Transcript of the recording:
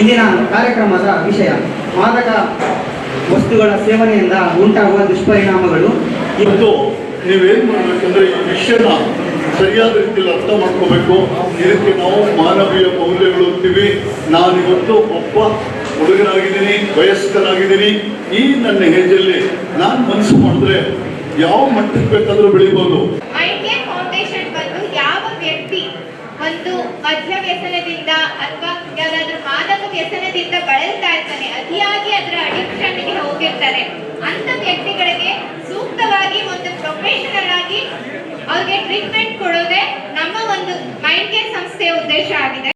ಇಂದಿನ ಕಾರ್ಯಕ್ರಮದ ವಿಷಯ ಮಾದಕ ವಸ್ತುಗಳ ಸೇವನೆಯಿಂದ ಉಂಟಾಗುವ ದುಷ್ಪರಿಣಾಮಗಳು. ಇವತ್ತು ನೀವೇನು ಮಾಡಬೇಕಂದ್ರೆ ಈ ವಿಷಯನ ಸರಿಯಾದ ರೀತಿಯಲ್ಲಿ ಅರ್ಥ ಮಾಡ್ಕೋಬೇಕು. ಇದಕ್ಕೆ ನಾವು ಮಾನವೀಯ ಮೌಲ್ಯಗಳು ಅಂತೀವಿ. ನಾನಿವತ್ತು ಒಬ್ಬ ಹುಡುಗನಾಗಿದ್ದೀನಿ, ವಯಸ್ಕನಾಗಿದ್ದೀನಿ. ಈ ನನ್ನ ಏಜಲ್ಲಿ ನಾನು ಮನಸ್ಸು ಮಾಡಿದ್ರೆ ಯಾವ ಮಟ್ಟಕ್ಕೆ ಬೇಕಾದರೂ ಬೆಳಿಬೋದು. ಫೌಂಡೇಶನ್ ಬಂದು ಯಾವ ವ್ಯಕ್ತಿ ಒಂದು ಮದ್ಯ ವ್ಯಸನದಿಂದ ಅಥವಾ ಯಾವ್ದಾದ್ರು ಮಾದಕ ವ್ಯಸನದಿಂದ ಬಳಲ್ತಾ ಇರ್ತಾನೆ, ಅತಿಯಾಗಿ ಅದರ ಅಡಿಕ್ಷನ್ಗೆ ಹೋಗಿರ್ತಾರೆ, ಅಂತ ವ್ಯಕ್ತಿಗಳಿಗೆ ಸೂಕ್ತವಾಗಿ ಒಂದು ಪ್ರೊಫೆಷನಲ್ ಆಗಿ ಅವ್ರಿಗೆ ಟ್ರೀಟ್ಮೆಂಟ್ ಕೊಡೋದೇ ನಮ್ಮ ಒಂದು ಮೈಂಡ್ ಕೇರ್ ಸಂಸ್ಥೆಯ ಉದ್ದೇಶ ಆಗಿದೆ.